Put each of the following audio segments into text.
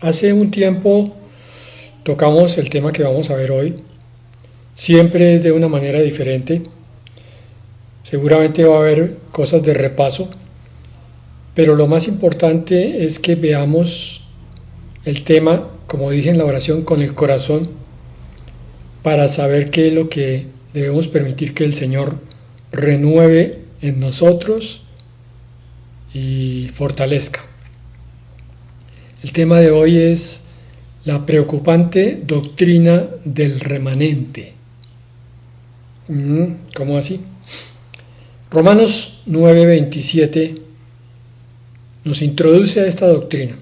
Hace un tiempo tocamos el tema que vamos a ver hoy. Siempre es de una manera diferente. Seguramente va a haber cosas de repaso, pero lo más importante es que veamos el tema, como dije en la oración, con el corazón, para saber qué es lo que debemos permitir que el Señor renueve en nosotros y fortalezca. El tema de hoy es la preocupante doctrina del remanente. ¿Cómo así? Romanos 9:27 nos introduce a esta doctrina.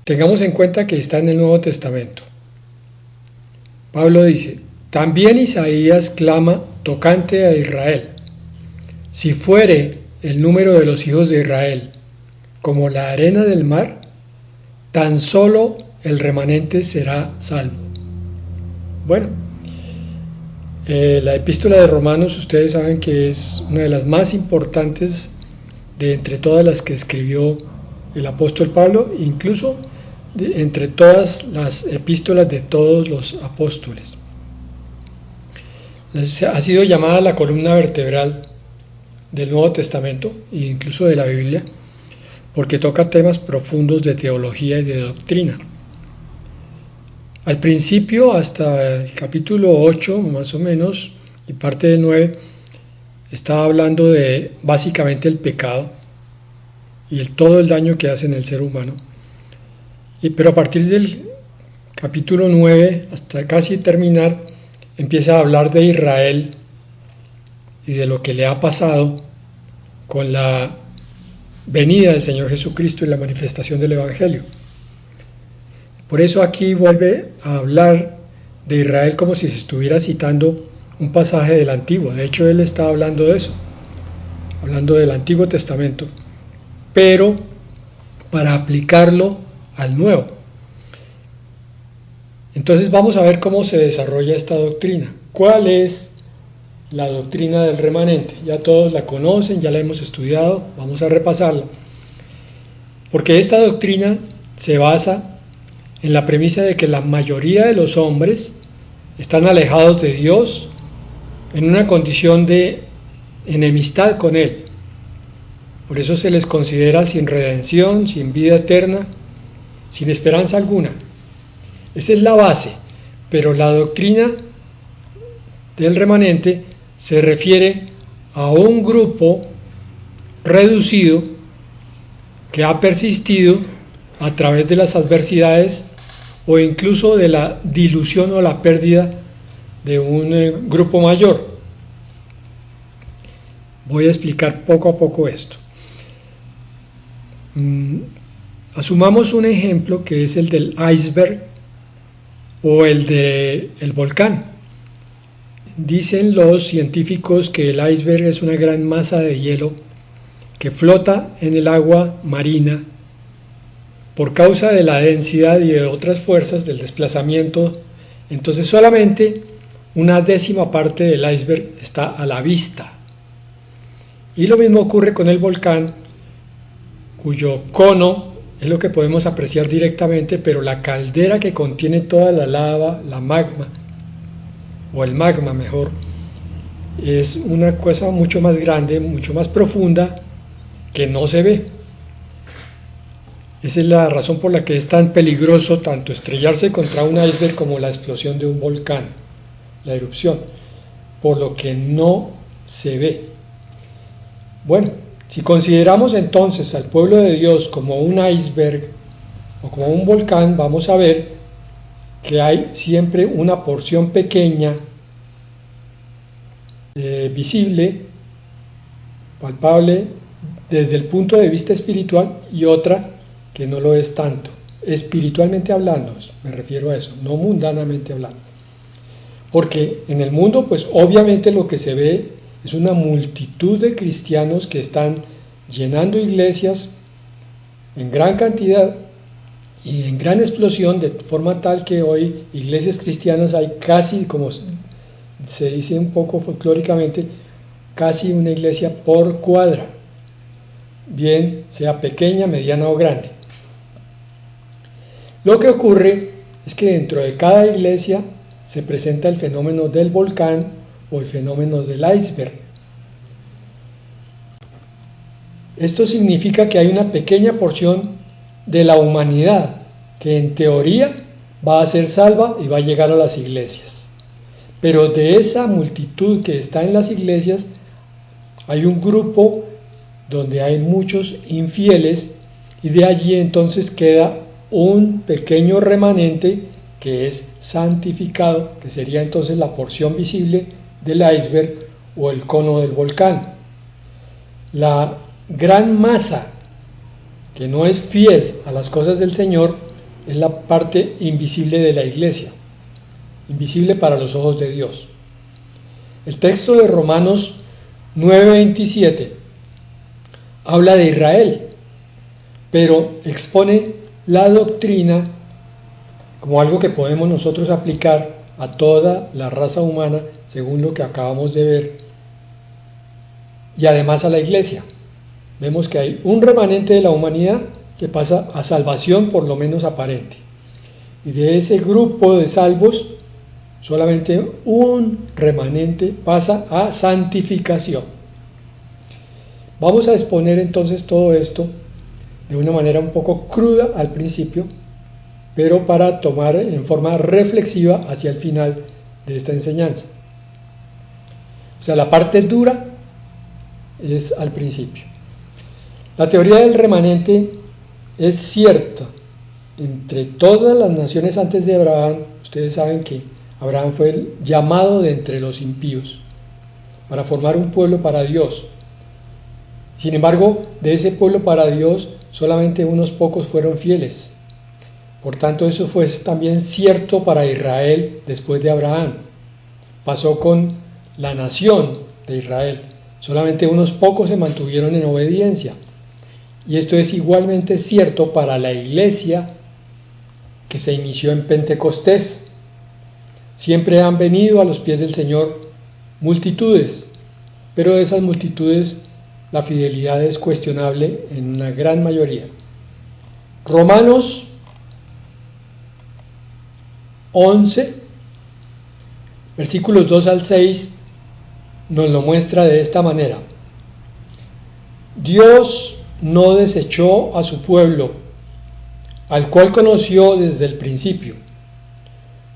Tengamos en cuenta que está en el Nuevo Testamento. Pablo dice: también Isaías clama tocante a Israel: si fuere el número de los hijos de Israel como la arena del mar, tan solo el remanente será salvo. Bueno, la epístola de Romanos, ustedes saben que es una de las más importantes de entre todas las que escribió el apóstol Pablo, incluso entre todas las epístolas de todos los apóstoles. Ha sido llamada la columna vertebral del Nuevo Testamento e incluso de la Biblia, porque toca temas profundos de teología y de doctrina. Al principio, hasta el capítulo 8 más o menos, y parte del 9, estaba hablando de básicamente el pecado y todo el daño que hace en el ser humano. Pero a partir del capítulo 9 hasta casi terminar, empieza a hablar de Israel y de lo que le ha pasado con la venida del Señor Jesucristo y la manifestación del Evangelio. Por eso aquí vuelve a hablar de Israel como si se estuviera citando un pasaje del Antiguo. De hecho, él está hablando de eso, hablando del Antiguo Testamento, pero para aplicarlo al Nuevo. Entonces vamos a ver cómo se desarrolla esta doctrina. ¿Cuál es la doctrina del remanente? Ya todos la conocen, ya la hemos estudiado, vamos a repasarla. Porque esta doctrina se basa en la premisa de que la mayoría de los hombres están alejados de Dios, en una condición de enemistad con Él. Por eso se les considera sin redención, sin vida eterna, sin esperanza alguna. Esa es la base, pero la doctrina del remanente se refiere a un grupo reducido que ha persistido a través de las adversidades o incluso de la dilución o la pérdida de un grupo mayor. Voy a explicar poco a poco esto. Asumamos un ejemplo que es el del iceberg o el del volcán. Dicen los científicos que el iceberg es una gran masa de hielo que flota en el agua marina por causa de la densidad y de otras fuerzas del desplazamiento. Entonces solamente una décima parte del iceberg está a la vista. Y lo mismo ocurre con el volcán, cuyo cono es lo que podemos apreciar directamente, pero la caldera que contiene toda la lava, la magma, o el magma mejor, es una cosa mucho más grande, mucho más profunda, que no se ve. Esa es la razón por la que es tan peligroso tanto estrellarse contra un iceberg como la explosión de un volcán, la erupción, por lo que no se ve. Bueno, si consideramos entonces al pueblo de Dios como un iceberg o como un volcán, vamos a ver que hay siempre una porción pequeña, visible, palpable desde el punto de vista espiritual, y otra que no lo es tanto, espiritualmente hablando, me refiero a eso, no mundanamente hablando. Porque en el mundo, pues obviamente lo que se ve es una multitud de cristianos que están llenando iglesias en gran cantidad y en gran explosión, de forma tal que hoy iglesias cristianas hay casi, como se dice un poco folclóricamente, casi una iglesia por cuadra, bien sea pequeña, mediana o grande. Lo que ocurre es que dentro de cada iglesia se presenta el fenómeno del volcán o el fenómeno del iceberg. Esto significa que hay una pequeña porción de la humanidad que en teoría va a ser salva y va a llegar a las iglesias. Pero de esa multitud que está en las iglesias, hay un grupo donde hay muchos infieles y de allí entonces queda un pequeño remanente que es santificado, que sería entonces la porción visible del iceberg o el cono del volcán. La gran masa que no es fiel a las cosas del Señor es la parte invisible de la iglesia, invisible para los ojos de Dios. El texto de Romanos 9:27 habla de Israel, pero expone la doctrina como algo que podemos nosotros aplicar a toda la raza humana según lo que acabamos de ver, y además a la iglesia. Vemos que hay un remanente de la humanidad que pasa a salvación, por lo menos aparente, y de ese grupo de salvos solamente un remanente pasa a santificación. Vamos a exponer entonces todo esto de una manera un poco cruda al principio, pero para tomar en forma reflexiva hacia el final de esta enseñanza. O sea, la parte dura es al principio. La teoría del remanente es cierta entre todas las naciones antes de Abraham. Ustedes saben que Abraham fue el llamado de entre los impíos para formar un pueblo para Dios. Sin embargo, de ese pueblo para Dios solamente unos pocos fueron fieles. Por tanto, eso fue también cierto para Israel después de Abraham. Pasó con la nación de Israel. Solamente unos pocos se mantuvieron en obediencia. Y esto es igualmente cierto para la iglesia que se inició en Pentecostés. Siempre han venido a los pies del Señor multitudes, pero de esas multitudes la fidelidad es cuestionable en una gran mayoría. Romanos 11, versículos 2 al 6, nos lo muestra de esta manera. Dios no desechó a su pueblo, al cual conoció desde el principio.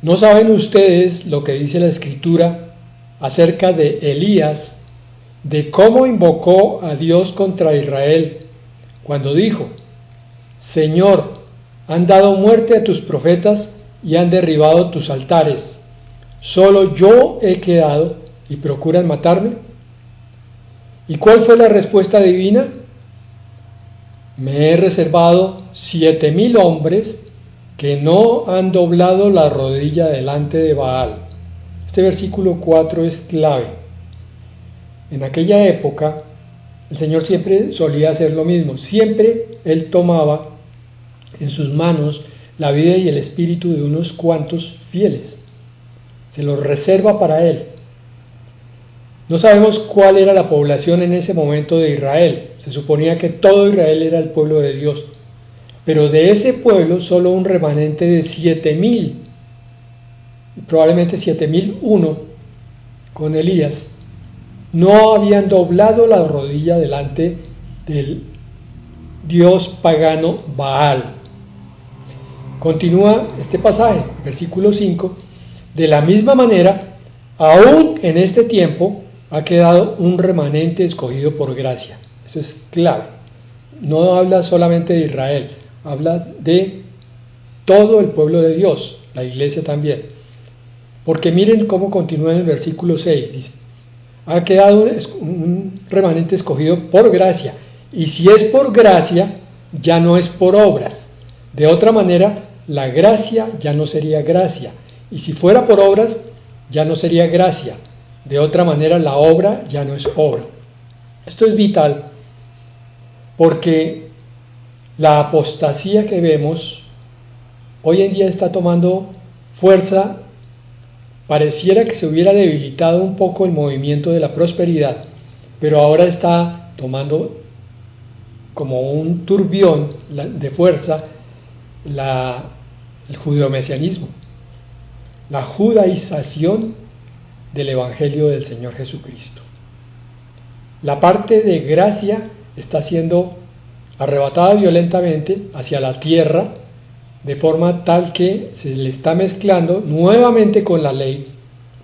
¿No saben ustedes lo que dice la Escritura acerca de Elías, de cómo invocó a Dios contra Israel, cuando dijo: Señor, han dado muerte a tus profetas y han derribado tus altares, solo yo he quedado y procuran matarme? ¿Y cuál fue la respuesta divina? Me he reservado 7,000 hombres que no han doblado la rodilla delante de Baal. Este versículo 4 es clave. En aquella época, el Señor siempre solía hacer lo mismo. Siempre Él tomaba en sus manos la vida y el espíritu de unos cuantos fieles. Se los reserva para Él. No sabemos cuál era la población en ese momento de Israel. Se suponía que todo Israel era el pueblo de Dios. Pero de ese pueblo solo un remanente de 7,000, probablemente 7,001 con Elías, no habían doblado la rodilla delante del dios pagano Baal. Continúa este pasaje, versículo 5, de la misma manera, aún en este tiempo ha quedado un remanente escogido por gracia. Eso es clave. No habla solamente de Israel, habla de todo el pueblo de Dios, la iglesia también. Porque miren cómo continúa en el versículo 6, dice: ha quedado un remanente escogido por gracia, y si es por gracia, ya no es por obras. De otra manera, la gracia ya no sería gracia, y si fuera por obras, ya no sería gracia. De otra manera, la obra ya no es obra. Esto es vital, porque la apostasía que vemos hoy en día está tomando fuerza. Pareciera que se hubiera debilitado un poco el movimiento de la prosperidad, pero ahora está tomando como un turbión de fuerza la el judeomesianismo, la judaización del Evangelio del Señor Jesucristo. La parte de gracia está siendo arrebatada violentamente hacia la tierra, de forma tal que se le está mezclando nuevamente con la ley,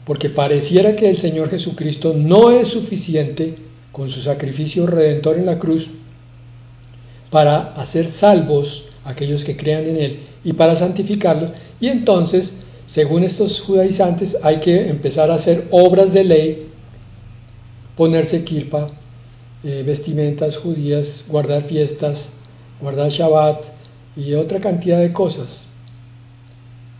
porque pareciera que el Señor Jesucristo no es suficiente con su sacrificio redentor en la cruz para hacer salvos a aquellos que crean en Él y para santificarlos, y entonces, según estos judaizantes, hay que empezar a hacer obras de ley, ponerse kirpa, vestimentas judías, guardar fiestas, guardar Shabbat y otra cantidad de cosas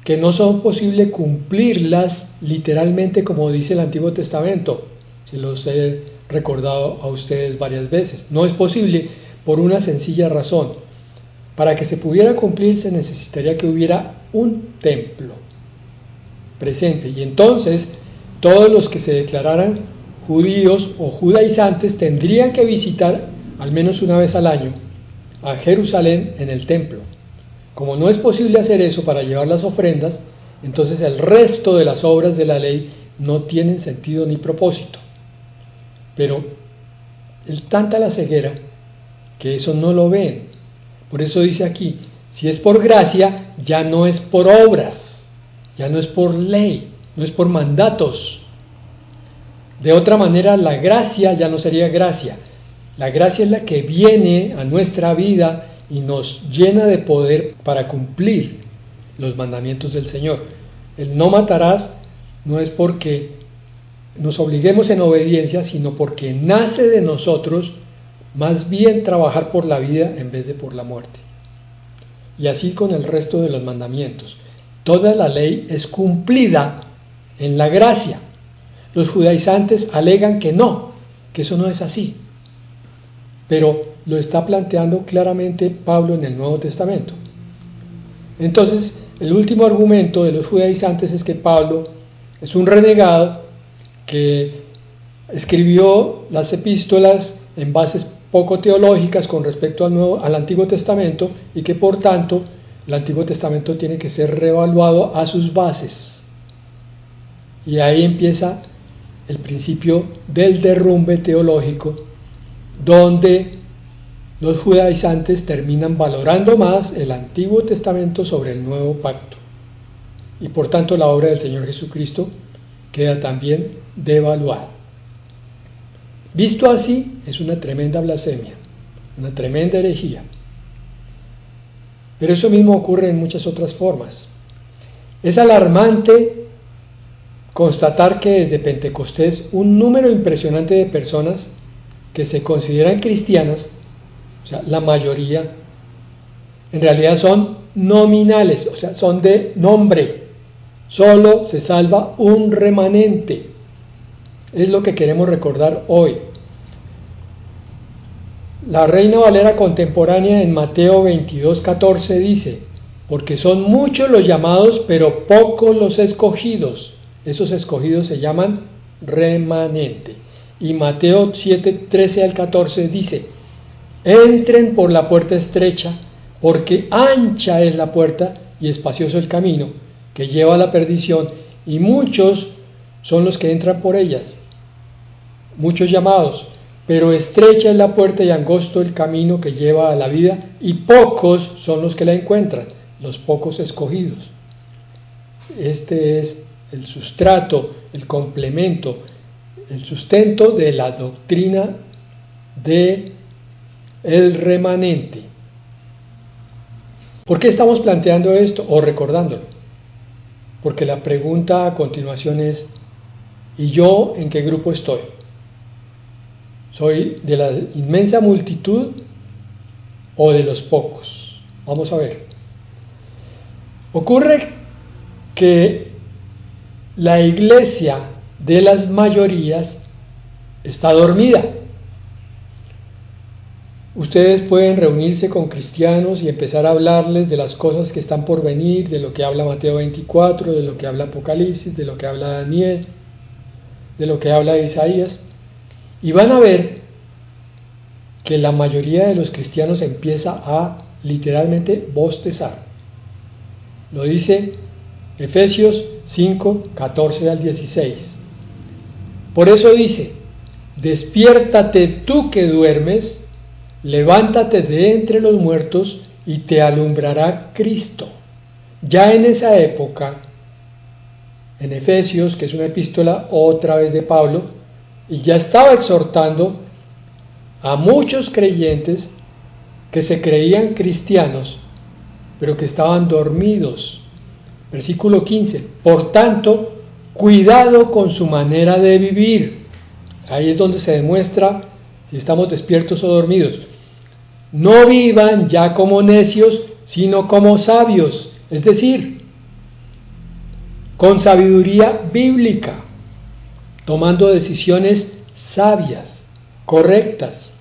que no son posible cumplirlas literalmente como dice el Antiguo Testamento. Se los he recordado a ustedes varias veces. No es posible por una sencilla razón. Para que se pudiera cumplir se necesitaría que hubiera un templo presente, y entonces todos los que se declararan judíos o judaizantes tendrían que visitar al menos una vez al año a Jerusalén en el templo. Como no es posible hacer eso para llevar las ofrendas, entonces el resto de las obras de la ley no tienen sentido ni propósito. Pero es tanta la ceguera que eso no lo ven. Por eso dice aquí, si es por gracia, ya no es por obras, ya no es por ley, no es por mandatos. De otra manera, la gracia ya no sería gracia. La gracia es la que viene a nuestra vida y nos llena de poder para cumplir los mandamientos del Señor. El no matarás no es porque nos obliguemos en obediencia, sino porque nace de nosotros más bien trabajar por la vida en vez de por la muerte. Y así con el resto de los mandamientos. Toda la ley es cumplida en la gracia. Los judaizantes alegan que no, que eso no es así. Pero lo está planteando claramente Pablo en el Nuevo Testamento. Entonces, el último argumento de los judaizantes es que Pablo es un renegado que escribió las epístolas en bases poco teológicas con respecto al Antiguo Testamento, y que por tanto el Antiguo Testamento tiene que ser reevaluado a sus bases. Y ahí empieza el principio del derrumbe teológico, donde los judaizantes terminan valorando más el Antiguo Testamento sobre el Nuevo Pacto, y por tanto la obra del Señor Jesucristo queda también devaluada. Visto así, es una tremenda blasfemia, una tremenda herejía. Pero eso mismo ocurre en muchas otras formas. Es alarmante constatar que desde Pentecostés un número impresionante de personas que se consideran cristianas, o sea, la mayoría, en realidad son nominales, o sea, son de nombre. Solo se salva un remanente. Es lo que queremos recordar hoy. La Reina Valera contemporánea en Mateo 22:14 dice: porque son muchos los llamados, pero pocos los escogidos. Esos escogidos se llaman remanente. Y Mateo 7:13 al 14 dice: entren por la puerta estrecha, porque ancha es la puerta y espacioso el camino que lleva a la perdición, y muchos son los que entran por ellas. Muchos llamados, pero estrecha es la puerta y angosto el camino que lleva a la vida, y pocos son los que la encuentran, los pocos escogidos. Este es el sustrato, el complemento, el sustento de la doctrina de el remanente. ¿Por qué estamos planteando esto o recordándolo? Porque la pregunta a continuación es: ¿y yo en qué grupo estoy? ¿Soy de la inmensa multitud o de los pocos? Vamos a ver. Ocurre que la iglesia de las mayorías está dormida. Ustedes pueden reunirse con cristianos y empezar a hablarles de las cosas que están por venir, de lo que habla Mateo 24, de lo que habla Apocalipsis, de lo que habla Daniel, de lo que habla Isaías, y van a ver que la mayoría de los cristianos empieza a literalmente bostezar. Lo dice Efesios 5, 14 al 16. Por eso dice: despiértate tú que duermes, levántate de entre los muertos y te alumbrará Cristo. Ya en esa época, en Efesios, que es una epístola otra vez de Pablo, y ya estaba exhortando a muchos creyentes que se creían cristianos, pero que estaban dormidos. Versículo 15: por tanto, cuidado con su manera de vivir. Ahí es donde se demuestra si estamos despiertos o dormidos. No vivan ya como necios, sino como sabios, es decir, con sabiduría bíblica, tomando decisiones sabias, correctas,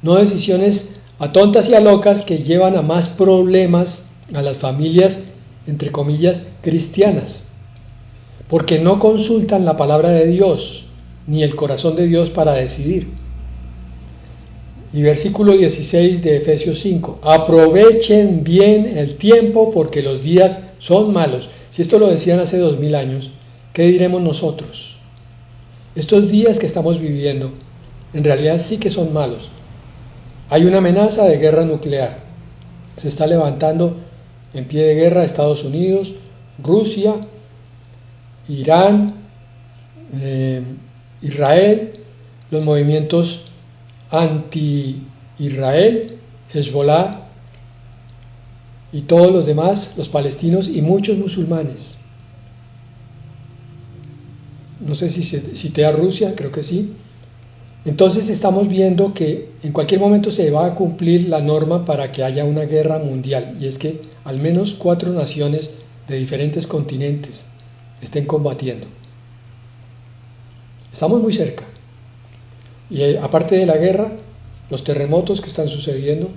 no decisiones a tontas y a locas que llevan a más problemas a las familias, entre comillas, cristianas, porque no consultan la palabra de Dios ni el corazón de Dios para decidir. Y versículo 16 de Efesios 5: aprovechen bien el tiempo porque los días son malos. Si esto lo decían hace 2000 años, ¿qué diremos nosotros? Estos días que estamos viviendo en realidad sí que son malos. Hay una amenaza de guerra nuclear. Se está levantando en pie de guerra Estados Unidos, Rusia, Irán, Israel, los movimientos anti-Israel, Hezbollah y todos los demás, los palestinos y muchos musulmanes. No sé si cité a Rusia, creo que sí. Entonces estamos viendo que en cualquier momento se va a cumplir la norma para que haya una guerra mundial, y es que al menos 4 naciones de diferentes continentes estén combatiendo. Estamos muy cerca. Y aparte de la guerra, los terremotos que están sucediendo,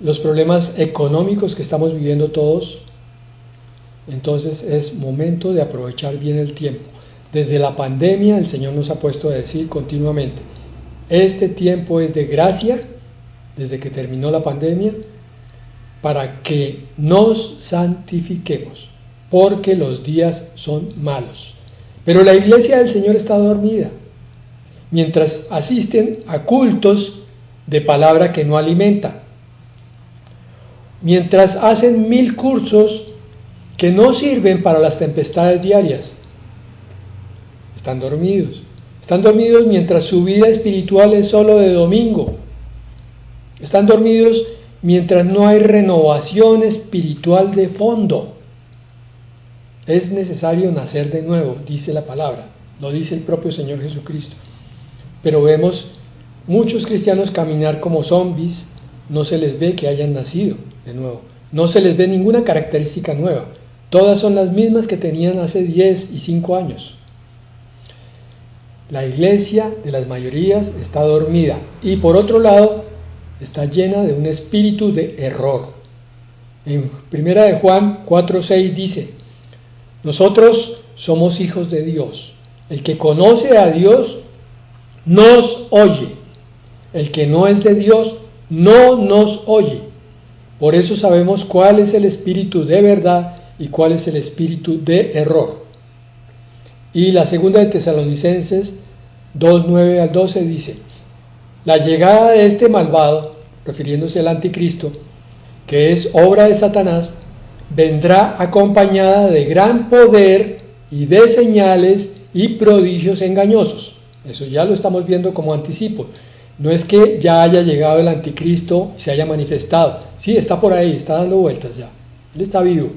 los problemas económicos que estamos viviendo todos, entonces es momento de aprovechar bien el tiempo. Desde la pandemia el Señor nos ha puesto a decir continuamente: este tiempo es de gracia, desde que terminó la pandemia, para que nos santifiquemos, porque los días son malos. Pero la iglesia del Señor está dormida, mientras asisten a cultos de palabra que no alimenta, mientras hacen 1000 cursos que no sirven para las tempestades diarias. Están dormidos mientras su vida espiritual es solo de domingo. Están dormidos mientras no hay renovación espiritual de fondo. Es necesario nacer de nuevo, dice la palabra, lo dice el propio Señor Jesucristo. Pero vemos muchos cristianos caminar como zombies, no se les ve que hayan nacido de nuevo, no se les ve ninguna característica nueva, todas son las mismas que tenían hace 10 y 5 años. La iglesia de las mayorías está dormida y por otro lado está llena de un espíritu de error. En 1 de Juan 4:6 dice: nosotros somos hijos de Dios. El que conoce a Dios nos oye. El que no es de Dios no nos oye. Por eso sabemos cuál es el espíritu de verdad y cuál es el espíritu de error. Y la segunda de Tesalonicenses 2:9 al 12 dice: la llegada de este malvado, refiriéndose al anticristo, que es obra de Satanás, vendrá acompañada de gran poder y de señales y prodigios engañosos. Eso ya lo estamos viendo como anticipo. No es que ya haya llegado el anticristo y se haya manifestado. Sí, está por ahí, está dando vueltas ya. Él está vivo.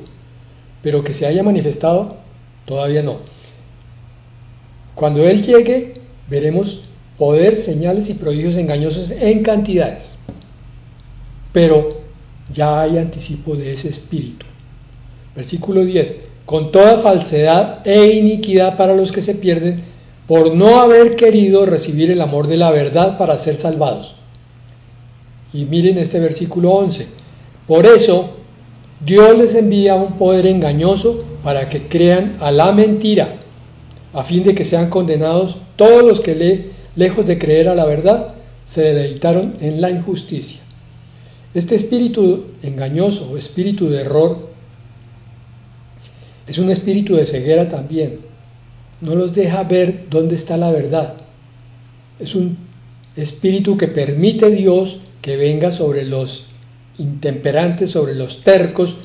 Pero que se haya manifestado, todavía no. Cuando Él llegue, veremos poder, señales y prodigios engañosos en cantidades. Pero ya hay anticipo de ese espíritu. Versículo 10: con toda falsedad e iniquidad para los que se pierden, por no haber querido recibir el amor de la verdad para ser salvados. Y miren este versículo 11: por eso Dios les envía un poder engañoso para que crean a la mentira, a fin de que sean condenados todos los que lejos de creer a la verdad, se deleitaron en la injusticia. Este espíritu engañoso, espíritu de error, es un espíritu de ceguera también. No los deja ver dónde está la verdad. Es un espíritu que permite a Dios que venga sobre los intemperantes, sobre los tercos,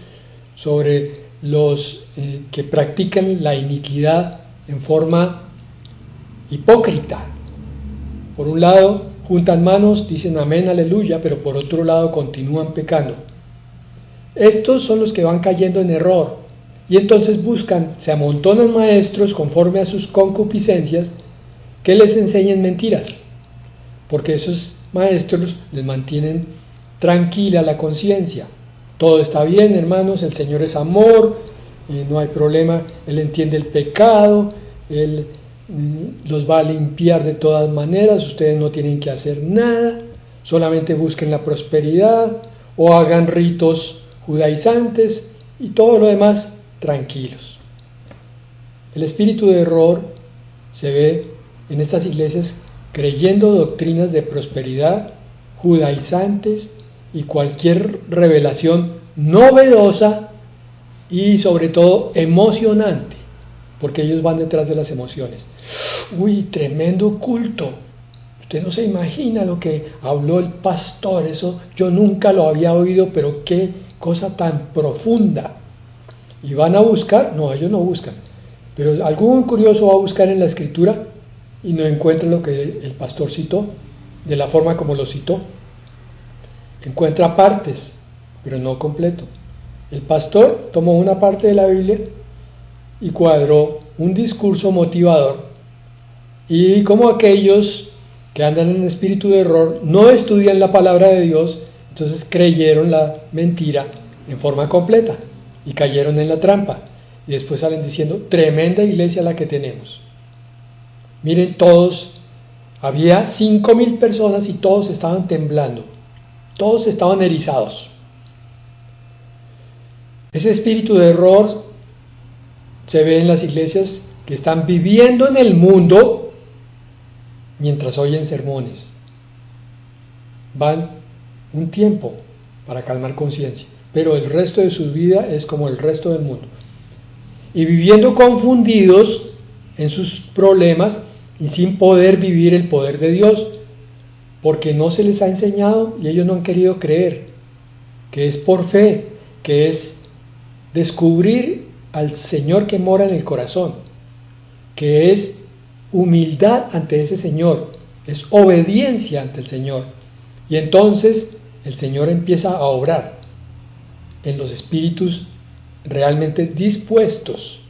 sobre los que practican la iniquidad en forma hipócrita. Por un lado, juntan manos, dicen amén, aleluya, pero por otro lado continúan pecando. Estos son los que van cayendo en error y entonces buscan, se amontonan maestros conforme a sus concupiscencias que les enseñen mentiras, porque esos maestros les mantienen tranquila la conciencia. Todo está bien, hermanos, el Señor es amor, no hay problema, Él entiende el pecado, Él los va a limpiar de todas maneras, ustedes no tienen que hacer nada, solamente busquen la prosperidad o hagan ritos judaizantes y todo lo demás tranquilos. El espíritu de error se ve en estas iglesias creyendo doctrinas de prosperidad, judaizantes y cualquier revelación novedosa y sobre todo emocionante, porque ellos van detrás de las emociones. Uy, tremendo culto. Usted no se imagina lo que habló el pastor, eso yo nunca lo había oído, pero qué cosa tan profunda. Y van a buscar, no, ellos no buscan, pero algún curioso va a buscar en la escritura y no encuentra lo que el pastor citó, de la forma como lo citó. Encuentra partes, pero no completo. El pastor tomó una parte de la Biblia y cuadró un discurso motivador, y como aquellos que andan en espíritu de error no estudian la palabra de Dios, entonces creyeron la mentira en forma completa y cayeron en la trampa, y después salen diciendo, tremenda iglesia la que tenemos. Miren, todos, había 5,000 personas y todos estaban temblando, todos estaban erizados. Ese espíritu de error se ve en las iglesias que están viviendo en el mundo mientras oyen sermones. Van un tiempo para calmar conciencia, pero el resto de su vida es como el resto del mundo. Y viviendo confundidos en sus problemas y sin poder vivir el poder de Dios, porque no se les ha enseñado y ellos no han querido creer, que es por fe, que es descubrir al Señor que mora en el corazón, que es humildad ante ese Señor, es obediencia ante el Señor. Y entonces el Señor empieza a obrar en los espíritus realmente dispuestos.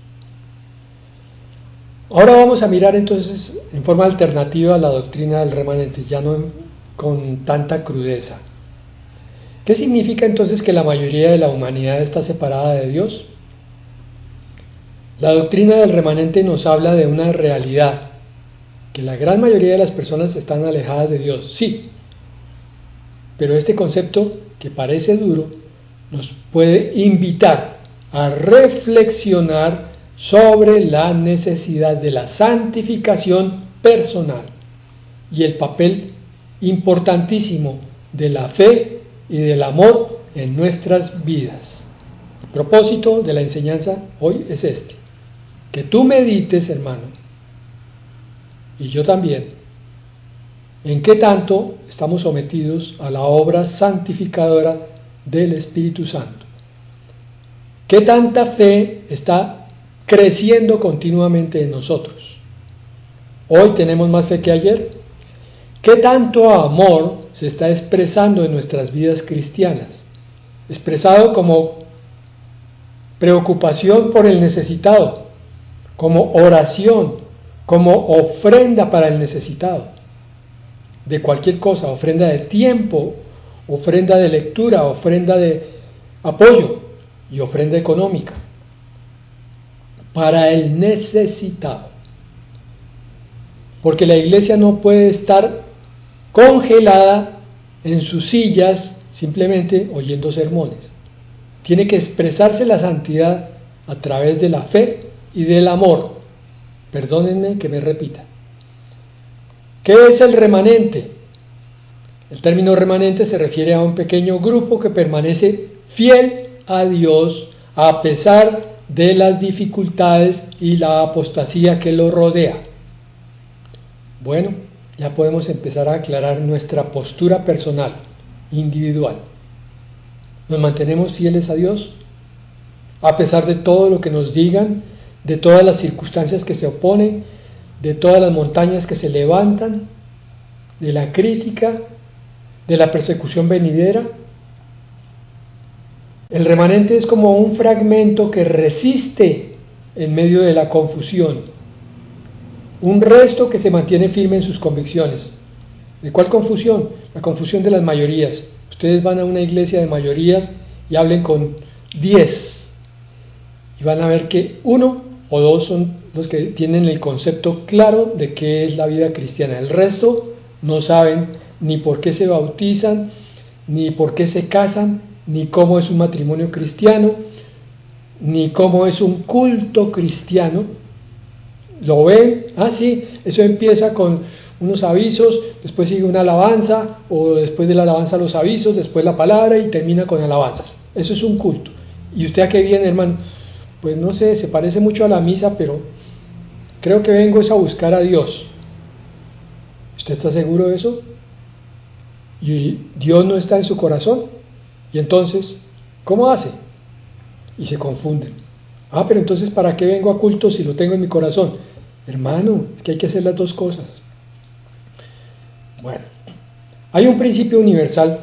Ahora vamos a mirar entonces en forma alternativa la doctrina del remanente, ya no con tanta crudeza. ¿Qué significa entonces que la mayoría de la humanidad está separada de Dios? La doctrina del remanente nos habla de una realidad, que la gran mayoría de las personas están alejadas de Dios, sí, pero este concepto, que parece duro, nos puede invitar a reflexionar sobre la necesidad de la santificación personal y el papel importantísimo de la fe y del amor en nuestras vidas. El propósito de la enseñanza hoy es este: que tú medites, hermano, y yo también, en qué tanto estamos sometidos a la obra santificadora del Espíritu Santo. ¿Qué tanta fe está creciendo continuamente en nosotros? Hoy tenemos más fe que ayer. ¿Qué tanto amor se está expresando en nuestras vidas cristianas? Expresado como preocupación por el necesitado, como oración, como ofrenda para el necesitado, de cualquier cosa, ofrenda de tiempo, ofrenda de lectura, ofrenda de apoyo y ofrenda económica para el necesitado. Porque la iglesia no puede estar congelada en sus sillas simplemente oyendo sermones. Tiene que expresarse la santidad a través de la fe y del amor. Perdónenme que me repita. ¿Qué es el remanente? El término remanente se refiere a un pequeño grupo que permanece fiel a Dios a pesar de las dificultades y la apostasía que lo rodea. Bueno, ya podemos empezar a aclarar nuestra postura personal, individual. ¿Nos mantenemos fieles a Dios? A pesar de todo lo que nos digan, de todas las circunstancias que se oponen, de todas las montañas que se levantan, de la crítica, de la persecución venidera. El remanente es como un fragmento que resiste en medio de la confusión, un resto que se mantiene firme en sus convicciones. ¿De cuál confusión? La confusión de las mayorías. Ustedes van a una iglesia de mayorías y hablen con 10 y van a ver que 1 o 2 son los que tienen el concepto claro de qué es la vida cristiana. El resto no saben ni por qué se bautizan, ni por qué se casan, ni cómo es un matrimonio cristiano, ni cómo es un culto cristiano. ¿Lo ven? Sí, eso empieza con unos avisos, después sigue una alabanza, o después de la alabanza los avisos, después la palabra y termina con alabanzas. Eso es un culto. ¿Y usted a qué viene, hermano? Pues no sé, se parece mucho a la misa, pero creo que vengo es a buscar a Dios. ¿Usted está seguro de eso? ¿Y Dios no está en su corazón? Y entonces, ¿cómo hace? Y se confunden. Pero entonces, ¿para qué vengo a culto si lo tengo en mi corazón? Hermano, es que hay que hacer las dos cosas. Bueno, hay un principio universal,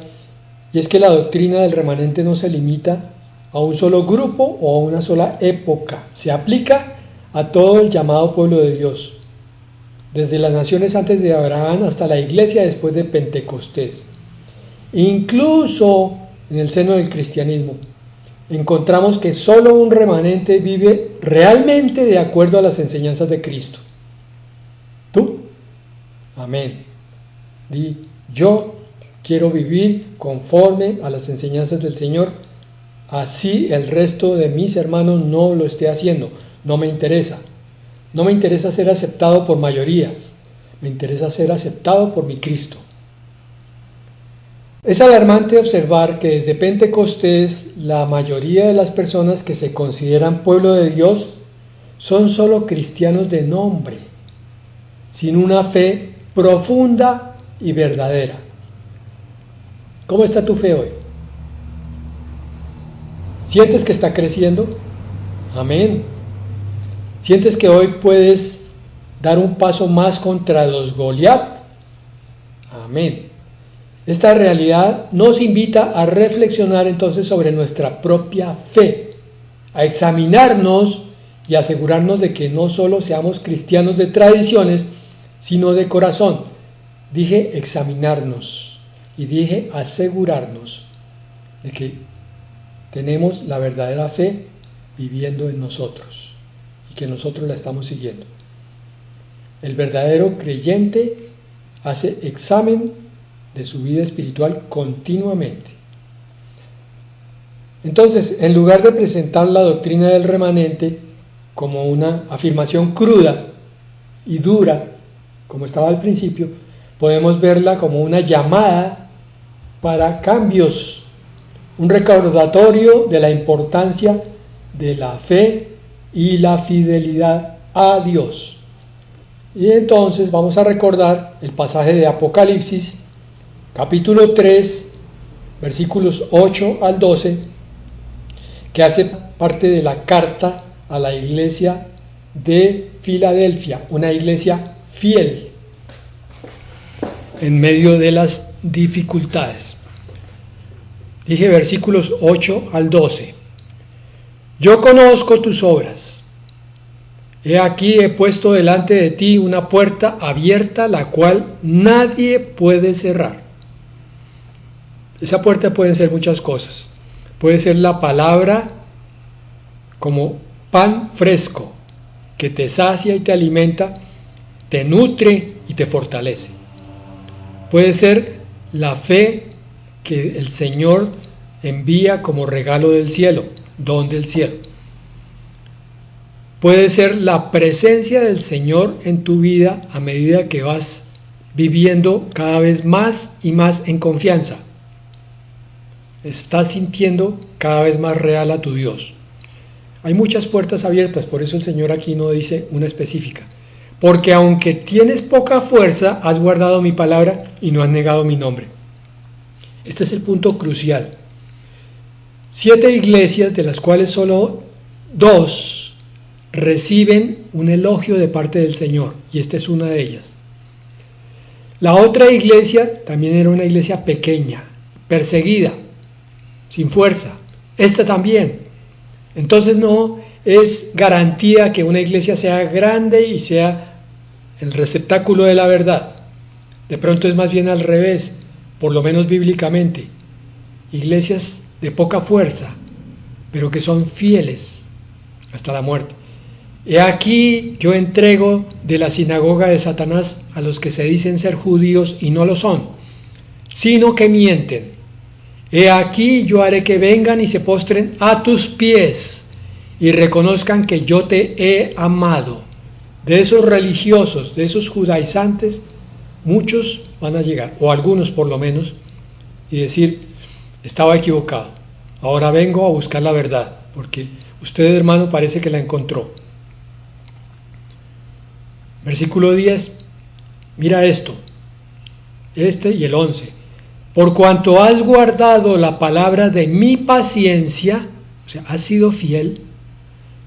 y es que la doctrina del remanente no se limita a un solo grupo o a una sola época. Se aplica a todo el llamado pueblo de Dios, desde las naciones antes de Abraham hasta la iglesia después de Pentecostés. Incluso en el seno del cristianismo encontramos que solo un remanente vive realmente de acuerdo a las enseñanzas de Cristo. ¿Tú? Amén. Di, yo quiero vivir conforme a las enseñanzas del Señor, así el resto de mis hermanos no lo esté haciendo. No me interesa. No me interesa ser aceptado por mayorías, me interesa ser aceptado por mi Cristo. Es alarmante observar que desde Pentecostés la mayoría de las personas que se consideran pueblo de Dios son solo cristianos de nombre, sin una fe profunda y verdadera. ¿Cómo está tu fe hoy? ¿Sientes que está creciendo? Amén. ¿Sientes que hoy puedes dar un paso más contra los Goliat? Amén. Esta realidad nos invita a reflexionar entonces sobre nuestra propia fe, a examinarnos y asegurarnos de que no solo seamos cristianos de tradiciones, sino de corazón. Dije examinarnos y dije asegurarnos de que tenemos la verdadera fe viviendo en nosotros y que nosotros la estamos siguiendo. El verdadero creyente hace examen de su vida espiritual continuamente. Entonces, en lugar de presentar la doctrina del remanente como una afirmación cruda y dura, como estaba al principio, podemos verla como una llamada para cambios, un recordatorio de la importancia de la fe y la fidelidad a Dios. Y entonces vamos a recordar el pasaje de Apocalipsis, capítulo 3, versículos 8 al 12, que hace parte de la carta a la iglesia de Filadelfia, una iglesia fiel en medio de las dificultades. Dije versículos 8 al 12. Yo conozco tus obras. He aquí he puesto delante de ti una puerta abierta, la cual nadie puede cerrar. Esa puerta puede ser muchas cosas. Puede ser la palabra como pan fresco, que te sacia y te alimenta, te nutre y te fortalece. Puede ser la fe que el Señor envía como regalo del cielo, don del cielo. Puede ser la presencia del Señor en tu vida a medida que vas viviendo cada vez más y más en confianza. Estás sintiendo cada vez más real a tu Dios. Hay muchas puertas abiertas, por eso el Señor aquí no dice una específica. Porque aunque tienes poca fuerza, has guardado mi palabra y no has negado mi nombre. Este es el punto crucial. 7 iglesias, de las cuales solo 2 reciben un elogio de parte del Señor, y esta es una de ellas. La otra iglesia también era una iglesia pequeña, perseguida, sin fuerza. Esta también. Entonces no es garantía que una iglesia sea grande y sea el receptáculo de la verdad. De pronto es más bien al revés, por lo menos bíblicamente. Iglesias de poca fuerza, pero que son fieles hasta la muerte. He aquí yo entrego de la sinagoga de Satanás a los que se dicen ser judíos y no lo son, sino que mienten. He aquí yo haré que vengan y se postren a tus pies y reconozcan que yo te he amado. De esos religiosos, de esos judaizantes, muchos van a llegar, o algunos por lo menos, y decir, estaba equivocado, ahora vengo a buscar la verdad, porque usted, hermano, parece que la encontró. Versículo 10, mira esto, este y el 11. Por cuanto has guardado la palabra de mi paciencia, o sea, has sido fiel,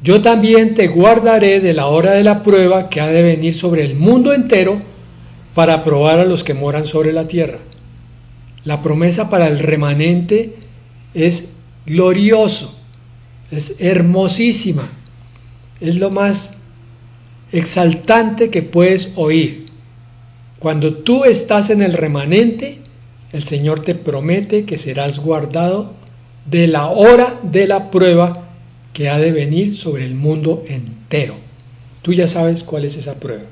yo también te guardaré de la hora de la prueba que ha de venir sobre el mundo entero para probar a los que moran sobre la tierra. La promesa para el remanente es glorioso, es hermosísima, es lo más exaltante que puedes oír. Cuando tú estás en el remanente, el Señor te promete que serás guardado de la hora de la prueba que ha de venir sobre el mundo entero. Tú ya sabes cuál es esa prueba.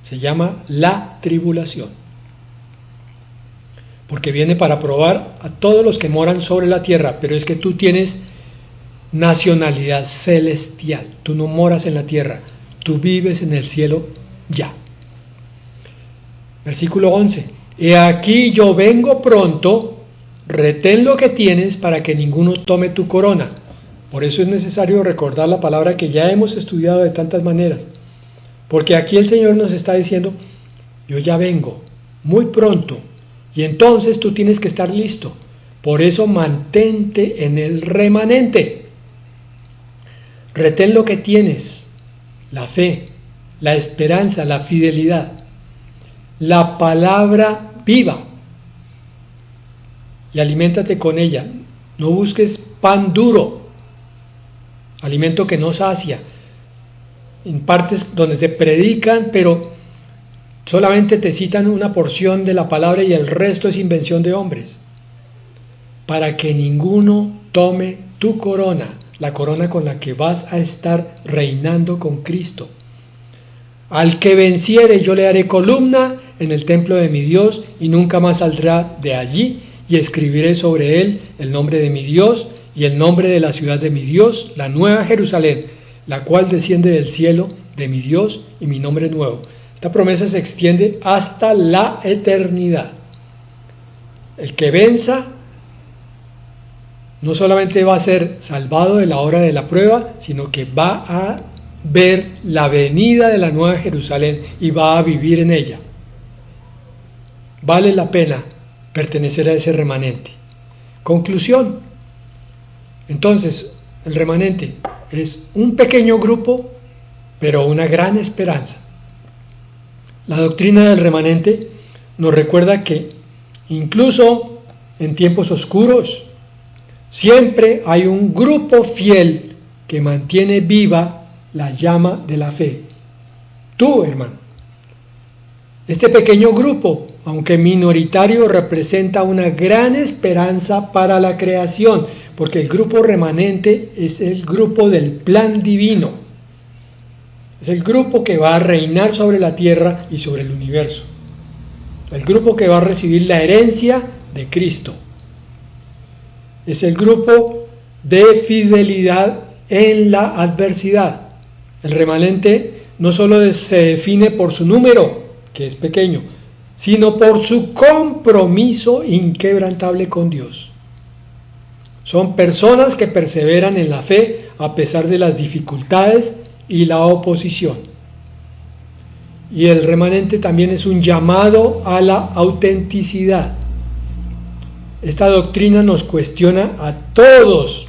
Se llama la tribulación. Porque viene para probar a todos los que moran sobre la tierra, pero es que tú tienes nacionalidad celestial. Tú no moras en la tierra, tú vives en el cielo ya. Versículo 11. He aquí yo vengo pronto, retén lo que tienes para que ninguno tome tu corona. Por eso es necesario recordar la palabra que ya hemos estudiado de tantas maneras. Porque aquí el Señor nos está diciendo, yo ya vengo, muy pronto, y entonces tú tienes que estar listo. Por eso mantente en el remanente. Retén lo que tienes, la fe, la esperanza, la fidelidad, la palabra viva, y aliméntate con ella. No busques pan duro, alimento que no sacia, en partes donde te predican, pero solamente te citan una porción de la palabra y el resto es invención de hombres, para que ninguno tome tu corona, la corona con la que vas a estar reinando con Cristo. Al que venciere yo le haré columna en el templo de mi Dios y nunca más saldrá de allí, y escribiré sobre él el nombre de mi Dios y el nombre de la ciudad de mi Dios, la nueva Jerusalén, la cual desciende del cielo de mi Dios, y mi nombre nuevo. Esta promesa se extiende hasta la eternidad. El que venza no solamente va a ser salvado de la hora de la prueba, sino que va a ver la venida de la nueva Jerusalén y va a vivir en ella. Vale la pena pertenecer a ese remanente. Conclusión. Entonces, el remanente es un pequeño grupo, pero una gran esperanza. La doctrina del remanente nos recuerda que incluso en tiempos oscuros siempre hay un grupo fiel que mantiene viva la llama de la fe. Tú, hermano. Este pequeño grupo, aunque minoritario, representa una gran esperanza para la creación, porque el grupo remanente es el grupo del plan divino. Es el grupo que va a reinar sobre la tierra y sobre el universo. El grupo que va a recibir la herencia de Cristo. Es el grupo de fidelidad en la adversidad. El remanente no solo se define por su número, que es pequeño, sino por su compromiso inquebrantable con Dios. Son personas que perseveran en la fe a pesar de las dificultades y la oposición. Y el remanente también es un llamado a la autenticidad. Esta doctrina nos cuestiona a todos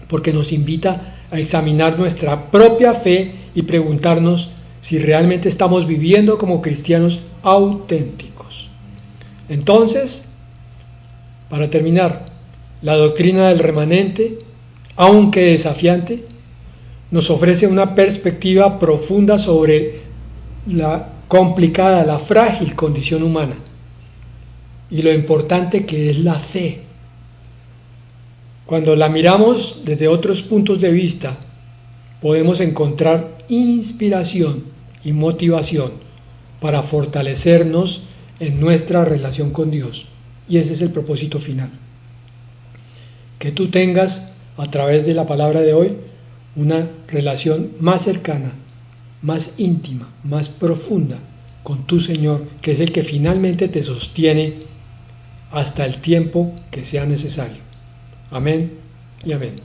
porque nos invita a examinar nuestra propia fe y preguntarnos si realmente estamos viviendo como cristianos auténticos. Entonces, para terminar, la doctrina del remanente, aunque desafiante, nos ofrece una perspectiva profunda sobre la complicada, la frágil condición humana y lo importante que es la fe. Cuando la miramos desde otros puntos de vista, podemos encontrar inspiración y motivación para fortalecernos en nuestra relación con Dios. Y ese es el propósito final. Que tú tengas, a través de la palabra de hoy, una relación más cercana, más íntima, más profunda con tu Señor, que es el que finalmente te sostiene hasta el tiempo que sea necesario. Amén y amén.